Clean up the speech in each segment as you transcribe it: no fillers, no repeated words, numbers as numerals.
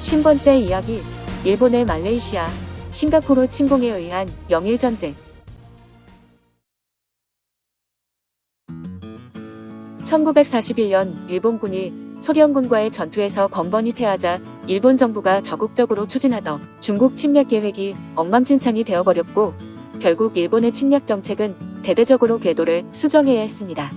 50번째 이야기, 일본의 말레이시아, 싱가포르 침공에 의한 영일전쟁. 1941년 일본군이 소련군과의 전투에서 번번이 패하자 일본 정부가 적극적으로 추진하던 중국 침략 계획이 엉망진창이 되어버렸고, 결국 일본의 침략 정책은 대대적으로 궤도를 수정해야 했습니다.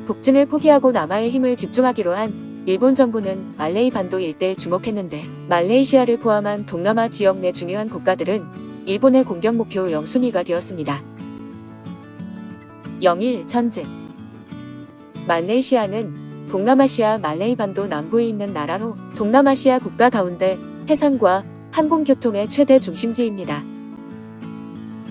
북진을 포기하고 남하에 힘을 집중하기로 한 일본 정부는 말레이 반도 일대에 주목했는데, 말레이시아를 포함한 동남아 지역 내 중요한 국가들은 일본의 공격 목표 0순위가 되었습니다. 영일 전쟁. 말레이시아는 동남아시아 말레이 반도 남부에 있는 나라로 동남아시아 국가 가운데 해상과 항공교통의 최대 중심지입니다.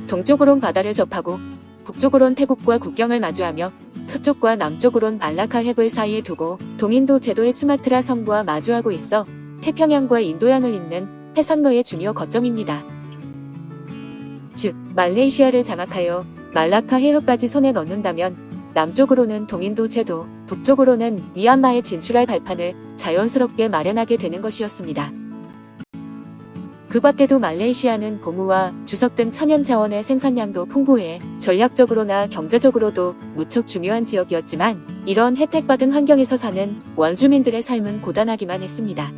동쪽으론 바다를 접하고 북쪽으론 태국과 국경을 마주하며 서쪽과 남쪽으론 말라카 해불 사이에 두고 동인도 제도의 수마트라 성부와 마주하고 있어 태평양과 인도양을 잇는 해상로의 중요 거점입니다. 즉, 말레이시아를 장악하여 말라카 해협까지 손에 넣는다면 남쪽으로는 동인도 제도, 북쪽으로는 미얀마에 진출할 발판을 자연스럽게 마련하게 되는 것이었습니다. 그 밖에도 말레이시아는 고무와 주석 등 천연 자원의 생산량도 풍부해 전략적으로나 경제적으로도 무척 중요한 지역이었지만, 이런 혜택받은 환경에서 사는 원주민들의 삶은 고단하기만 했습니다.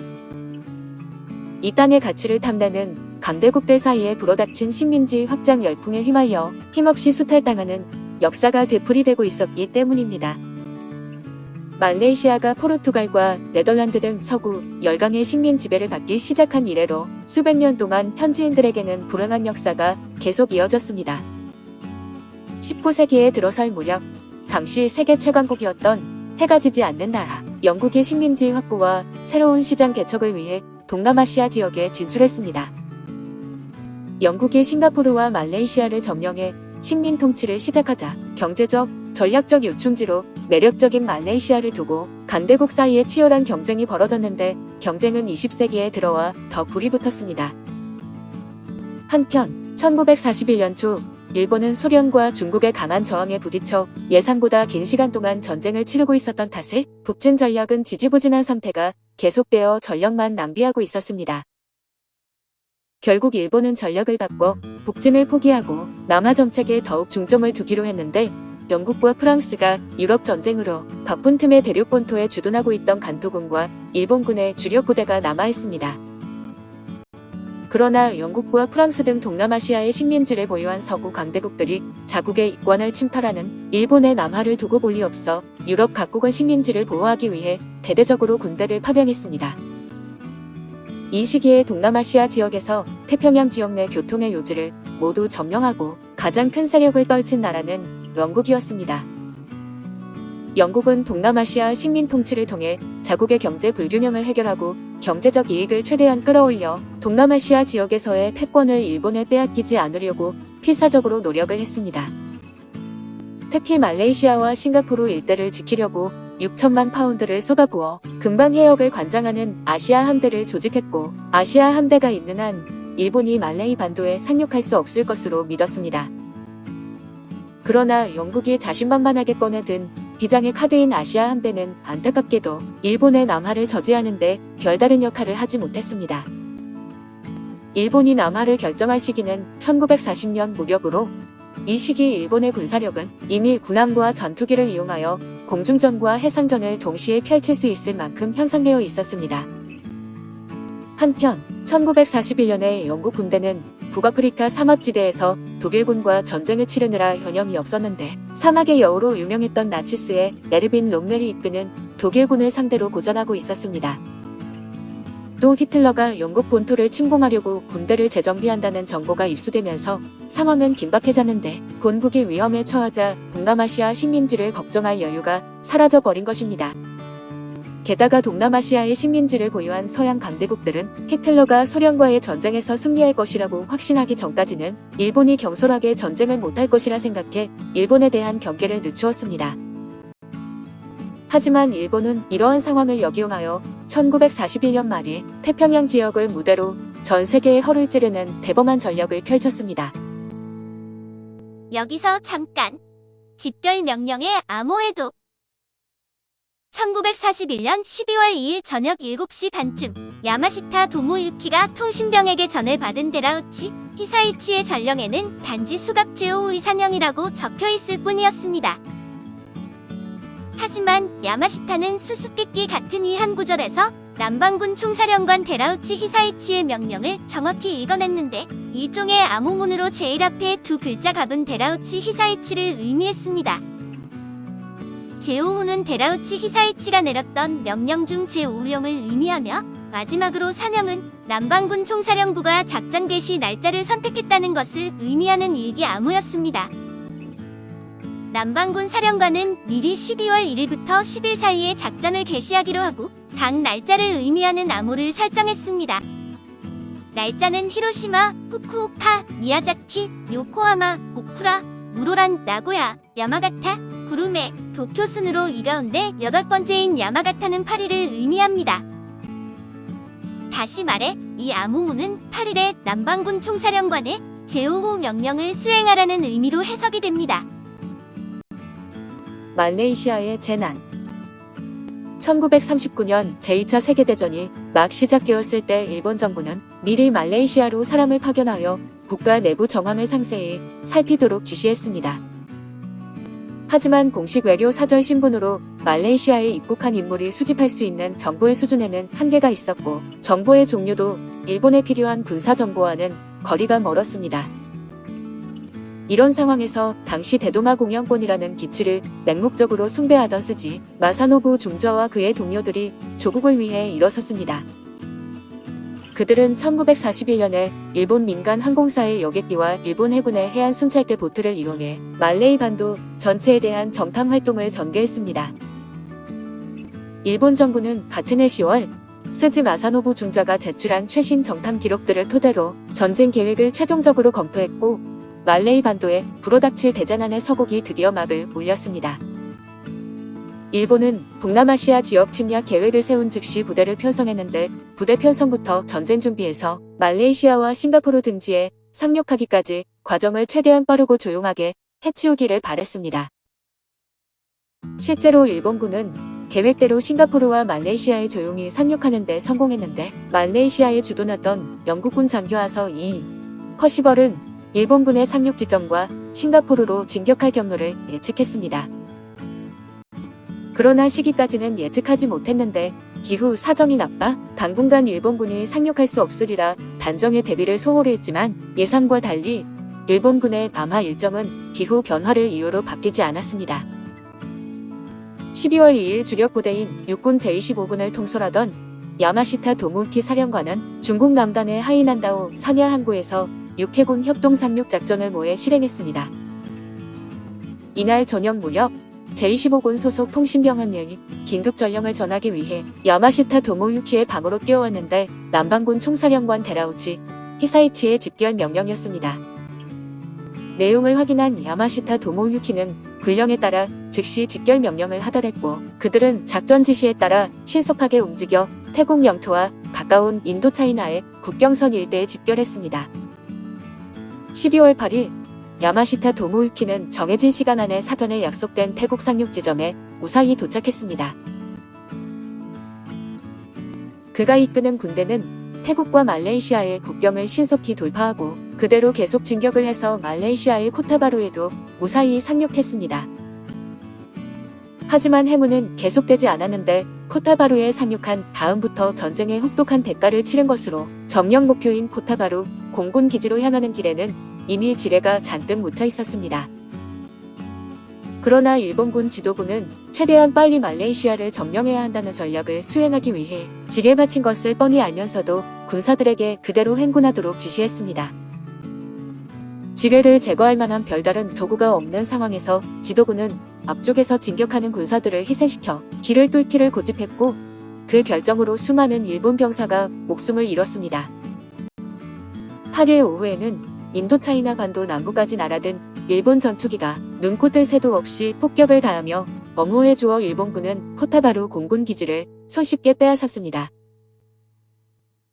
이 땅의 가치를 탐내는 강대국들 사이에 불어닥친 식민지 확장 열풍에 휘말려 힘없이 수탈당하는 역사가 되풀이되고 있었기 때문입니다. 말레이시아가 포르투갈과 네덜란드 등 서구 열강의 식민 지배를 받기 시작한 이래로 수백 년 동안 현지인들에게는 불행한 역사가 계속 이어졌습니다. 19세기에 들어설 무렵 당시 세계 최강국이었던 해가 지지 않는 나라 영국의 식민지 확보와 새로운 시장 개척을 위해 동남아시아 지역에 진출했습니다. 영국이 싱가포르와 말레이시아를 점령해 식민 통치를 시작하자 경제적, 전략적 요충지로 매력적인 말레이시아를 두고 강대국 사이에 치열한 경쟁이 벌어졌는데, 경쟁은 20세기에 들어와 더 불이 붙었습니다. 한편 1941년 초 일본은 소련과 중국의 강한 저항에 부딪혀 예상보다 긴 시간 동안 전쟁을 치르고 있었던 탓에 북진 전략은 지지부진한 상태가 계속되어 전력만 낭비하고 있었습니다. 결국 일본은 전략을 바꿔 북진을 포기하고 남하 정책에 더욱 중점을 두기로 했는데, 영국과 프랑스가 유럽 전쟁으로 바쁜 틈에 대륙 본토에 주둔하고 있던 간토군과 일본군의 주력 부대가 남아있습니다. 그러나 영국과 프랑스 등 동남아시아의 식민지를 보유한 서구 강대국들이 자국의 이권을 침탈하는 일본의 남하를 두고 볼 리 없어 유럽 각국의 식민지를 보호하기 위해 대대적으로 군대를 파병했습니다. 이 시기에 동남아시아 지역에서 태평양 지역 내 교통의 요지를 모두 점령하고 가장 큰 세력을 떨친 나라는 영국이었습니다. 영국은 동남아시아 식민 통치를 통해 자국의 경제 불균형을 해결하고 경제적 이익을 최대한 끌어올려 동남아시아 지역에서의 패권을 일본에 빼앗기지 않으려고 필사적으로 노력을 했습니다. 특히 말레이시아와 싱가포르 일대를 지키려고 6천만 파운드를 쏟아부어 금방 해역을 관장하는 아시아 함대를 조직했고, 아시아 함대가 있는 한 일본이 말레이 반도에 상륙할 수 없을 것으로 믿었습니다. 그러나 영국이 자신만만하게 꺼내든 비장의 카드인 아시아 함대는 안타깝게도 일본의 남하를 저지하는 데 별다른 역할을 하지 못했습니다. 일본이 남하를 결정할 시기는 1940년 무렵으로, 이 시기 일본의 군사력은 이미 군함과 전투기를 이용하여 공중전과 해상전을 동시에 펼칠 수 있을 만큼 향상되어 있었습니다. 한편 1941년에 영국 군대는 북아프리카 사막지대에서 독일군과 전쟁을 치르느라 현염이 없었는데, 사막의 여우로 유명했던 나치스의 에르빈 롬멜이 이끄는 독일군을 상대로 고전하고 있었습니다. 또 히틀러가 영국 본토를 침공하려고 군대를 재정비한다는 정보가 입수되면서 상황은 긴박해졌는데, 본국이 위험에 처하자 동남아시아 식민지를 걱정할 여유가 사라져버린 것입니다. 게다가 동남아시아의 식민지를 보유한 서양 강대국들은 히틀러가 소련과의 전쟁에서 승리할 것이라고 확신하기 전까지는 일본이 경솔하게 전쟁을 못할 것이라 생각해 일본에 대한 경계를 늦추었습니다. 하지만 일본은 이러한 상황을 역이용하여 1941년 말에 태평양 지역을 무대로 전 세계의 허를 찌르는 대범한 전략을 펼쳤습니다. 여기서 잠깐! 집별 명령에 암호해도 1941년 12월 2일 저녁 7시 반쯤 야마시타 도모유키가 통신병에게 전해받은 데라우치 히사이치의 전령에는 단지 수갑 제오의 사냥이라고 적혀있을 뿐이었습니다. 하지만 야마시타는 수수께끼 같은 이 한 구절에서 남반군 총사령관 데라우치 히사이치의 명령을 정확히 읽어냈는데 일종의 암호문으로 제일 앞에 두 글자 갑은 데라우치 히사이치를 의미했습니다. 제5호는 데라우치 히사이치가 내렸던 명령 중 제5호령을 의미하며 마지막으로 사령은 남반군 총사령부가 작전 개시 날짜를 선택했다는 것을 의미하는 일기 암호였습니다. 남반군 사령관은 미리 12월 1일부터 10일 사이에 작전을 개시하기로 하고 각 날짜를 의미하는 암호를 설정했습니다. 날짜는 히로시마, 후쿠오카, 미야자키, 요코하마, 오쿠라, 무로란, 나고야, 야마가타, 구루메, 도쿄 순으로 이 가운데 8번째인 야마가타는 8일을 의미합니다. 다시 말해 이 암호문은 8일에 남반군 총사령관의 제5호 명령을 수행하라는 의미로 해석이 됩니다. 말레이시아의 재난. 1939년 제2차 세계대전이 막 시작되었을 때 일본 정부는 미리 말레이시아로 사람을 파견하여 국가 내부 정황을 상세히 살피도록 지시했습니다. 하지만 공식 외교 사절 신분으로 말레이시아에 입국한 인물이 수집할 수 있는 정보의 수준에는 한계가 있었고 정보의 종류도 일본에 필요한 군사 정보와는 거리가 멀었습니다. 이런 상황에서 당시 대동아 공영권이라는 기치를 맹목적으로 숭배하던 스지 마사노부 중저와 그의 동료들이 조국을 위해 일어섰습니다. 그들은 1941년에 일본 민간 항공사의 여객기와 일본 해군의 해안 순찰대 보트를 이용해 말레이 반도 전체에 대한 정탐 활동을 전개했습니다. 일본 정부는 같은 해 10월 스지 마사노부 중저가 제출한 최신 정탐 기록들을 토대로 전쟁 계획을 최종적으로 검토했고 말레이 반도에 불어닥칠 대재난의 서곡이 드디어 막을 올렸습니다. 일본은 동남아시아 지역 침략 계획을 세운 즉시 부대를 편성했는데 부대 편성부터 전쟁 준비에서 말레이시아와 싱가포르 등지에 상륙하기까지 과정을 최대한 빠르고 조용하게 해치우기를 바랬습니다. 실제로 일본군은 계획대로 싱가포르와 말레이시아에 조용히 상륙하는 데 성공했는데 말레이시아에 주둔했던 영국군 장교하서 이 퍼시벌은 일본군의 상륙 지점과 싱가포르로 진격할 경로를 예측했습니다. 그러나 시기까지는 예측하지 못했는데 기후 사정이 나빠 당분간 일본군이 상륙할 수 없으리라 단정의 대비를 소홀히 했지만 예상과 달리 일본군의 남하 일정은 기후 변화를 이유로 바뀌지 않았습니다. 12월 2일 주력 부대인 육군 제25군을 통솔하던 야마시타 도무키 사령관은 중국 남단의 하이난다오 선야 항구에서 육해군 협동 상륙 작전을 모해 실행했습니다. 이날 저녁 무렵 제25군 소속 통신병 한 명이 긴급 전령을 전하기 위해 야마시타 도모유키의 방으로 뛰어왔는데 남반군 총사령관 데라우치 히사이치의 집결 명령이었습니다. 내용을 확인한 야마시타 도모유키는 군령에 따라 즉시 집결 명령을 하달했고 그들은 작전 지시에 따라 신속하게 움직여 태국 영토와 가까운 인도차이나의 국경선 일대에 집결했습니다. 12월 8일 야마시타 도모유키는 정해진 시간 안에 사전에 약속된 태국 상륙 지점에 무사히 도착했습니다. 그가 이끄는 군대는 태국과 말레이시아의 국경을 신속히 돌파하고 그대로 계속 진격을 해서 말레이시아의 코타바루에도 무사히 상륙했습니다. 하지만 행운은 계속되지 않았는데 코타바루에 상륙한 다음부터 전쟁의 혹독한 대가를 치른 것으로 점령 목표인 코타바루 공군 기지로 향하는 길에는 이미 지뢰가 잔뜩 묻혀 있었습니다. 그러나 일본군 지도부는 최대한 빨리 말레이시아를 점령해야 한다는 전략을 수행하기 위해 지뢰 갇힌 것을 뻔히 알면서도 군사들에게 그대로 행군하도록 지시했습니다. 지뢰를 제거할 만한 별다른 도구가 없는 상황에서 지도부는 앞쪽에서 진격하는 군사들을 희생시켜 길을 뚫기를 고집했고 그 결정으로 수많은 일본 병사가 목숨을 잃었습니다. 8일 오후에는 인도차이나 반도 남부까지 날아든 일본 전투기가 눈코 뜰 새도 없이 폭격을 가하며 엄호해 주어 일본군은 코타바루 공군 기지를 손쉽게 빼앗았습니다.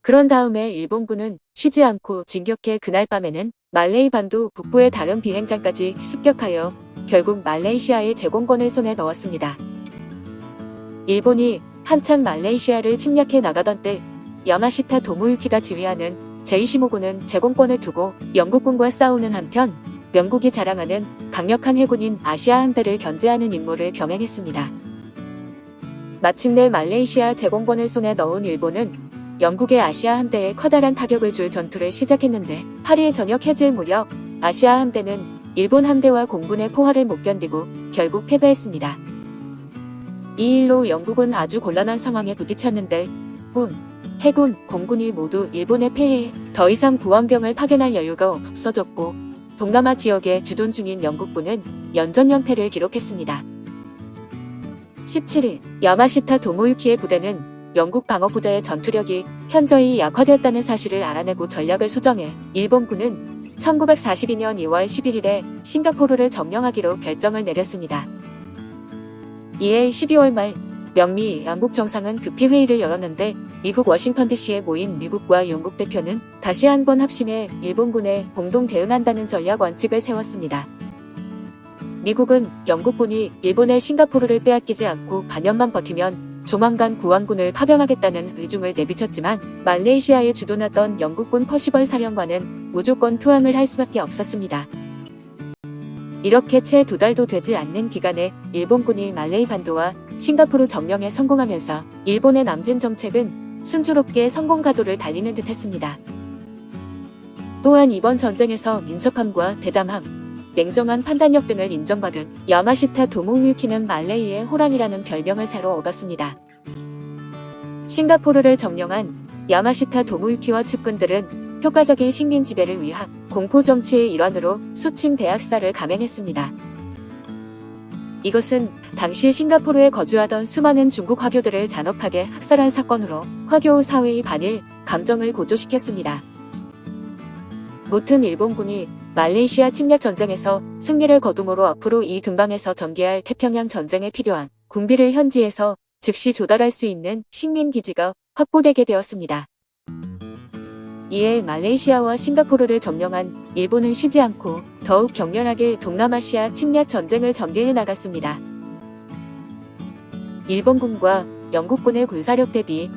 그런 다음에 일본군은 쉬지 않고 진격해 그날 밤에는 말레이 반도 북부의 다른 비행장까지 습격하여 결국 말레이시아의 제공권을 손에 넣었습니다. 일본이 한창 말레이시아를 침략해 나가던 때 야마시타 도모유키가 지휘하는 제25군은 제공권을 두고 영국군과 싸우는 한편 영국이 자랑하는 강력한 해군인 아시아 함대를 견제하는 임무를 병행했습니다. 마침내 말레이시아 제공권을 손에 넣은 일본은 영국의 아시아 함대에 커다란 타격을 줄 전투를 시작했는데 8일 저녁 해질 무렵 아시아 함대는 일본 함대와 공군의 포화를 못 견디고 결국 패배했습니다. 이 일로 영국은 아주 곤란한 상황에 부딪혔는데 해군, 공군이 모두 일본에 패해 더 이상 구원병을 파견할 여유가 없어졌고 동남아 지역에 주둔 중인 영국군은 연전연패를 기록했습니다. 17일 야마시타 도모유키의 부대는 영국 방어부대의 전투력이 현저히 약화되었다는 사실을 알아내고 전략을 수정해 일본군은 1942년 2월 11일에 싱가포르를 점령하기로 결정을 내렸습니다. 이에 12월 말 명미 양국 정상은 급히 회의를 열었는데 미국 워싱턴 DC에 모인 미국과 영국 대표는 다시 한번 합심해 일본군에 공동 대응한다는 전략 원칙을 세웠습니다. 미국은 영국군이 일본의 싱가포르를 빼앗기지 않고 반년만 버티면 조만간 구원군을 파병하겠다는 의중을 내비쳤지만 말레이시아에 주둔하던 영국군 퍼시벌 사령관은 무조건 투항을 할 수밖에 없었습니다. 이렇게 채 2달도 되지 않는 기간에 일본군이 말레이 반도와 싱가포르 점령에 성공하면서 일본의 남진 정책은 순조롭게 성공 가도를 달리는 듯 했습니다. 또한 이번 전쟁에서 민첩함과 대담함, 냉정한 판단력 등을 인정받은 야마시타 도모유키는 말레이의 호랑이라는 별명을 새로 얻었습니다. 싱가포르를 점령한 야마시타 도모유키와 측근들은 효과적인 식민 지배를 위한 공포 정치의 일환으로 수침 대학살을 감행했습니다. 이것은 당시 싱가포르에 거주하던 수많은 중국 화교들을 잔혹하게 학살한 사건으로 화교 사회의 반일 감정을 고조시켰습니다. 무튼 일본군이 말레이시아 침략 전쟁에서 승리를 거둠으로 앞으로 이 근방에서 전개할 태평양 전쟁에 필요한 군비를 현지에서 즉시 조달할 수 있는 식민 기지가 확보되게 되었습니다. 이에 말레이시아와 싱가포르를 점령한 일본은 쉬지 않고 더욱 격렬하게 동남아시아 침략 전쟁을 전개해 나갔습니다. 일본군과 영국군의 군사력 대비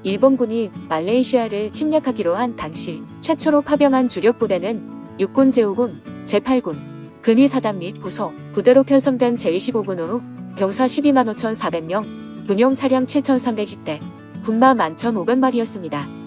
일본군이 말레이시아를 침략하기로 한 당시 최초로 파병한 주력 부대는 육군 제5군, 제8군, 근위사단 및 부서, 부대로 편성된 제25군으로 병사 12만 5,400명, 군용 차량 7,310대, 군마 11,500마리였습니다.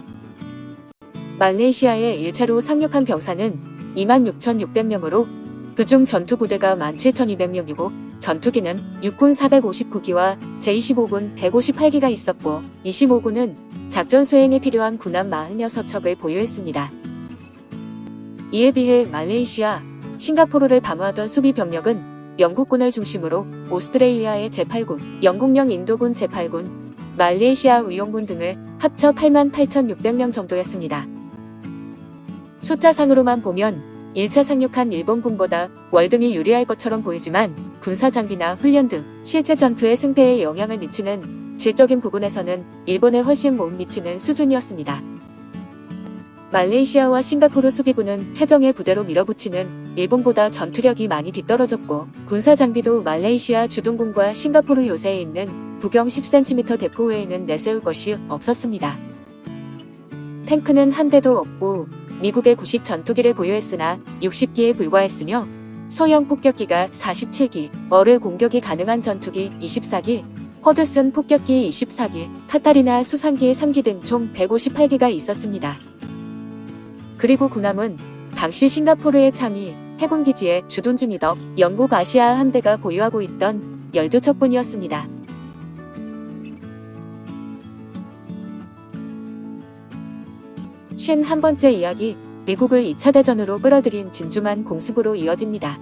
말레이시아에 1차로 상륙한 병사는 26,600명으로 그중 전투부대가 17,200명이고 전투기는 육군 459기와 제25군 158기가 있었고 25군은 작전 수행에 필요한 군함 46척을 보유했습니다. 이에 비해 말레이시아, 싱가포르를 방어하던 수비 병력은 영국군을 중심으로 오스트레일리아의 제8군, 영국령 인도군 제8군, 말레이시아 의용군 등을 합쳐 88,600명 정도였습니다. 숫자상으로만 보면 1차 상륙한 일본군보다 월등히 유리할 것처럼 보이지만 군사 장비나 훈련 등 실제 전투의 승패에 영향을 미치는 질적인 부분에서는 일본에 훨씬 못 미치는 수준이었습니다. 말레이시아와 싱가포르 수비군은 해정의 부대로 밀어붙이는 일본보다 전투력이 많이 뒤떨어졌고 군사 장비도 말레이시아 주둔군과 싱가포르 요새에 있는 부경 10cm 대포 외에는 내세울 것이 없었습니다. 탱크는 한 대도 없고 미국의 90 전투기를 보유했으나 60기에 불과했으며 소형 폭격기가 47기, 어뢰 공격이 가능한 전투기 24기, 허드슨 폭격기 24기, 카타리나 수상기 3기 등 총 158기가 있었습니다. 그리고 군함은 당시 싱가포르의 창의 해군기지에 주둔 중이던 영국 아시아 함대가 보유하고 있던 12척뿐이었습니다. 51번째 이야기, 미국을 2차 대전으로 끌어들인 진주만 공습으로 이어집니다.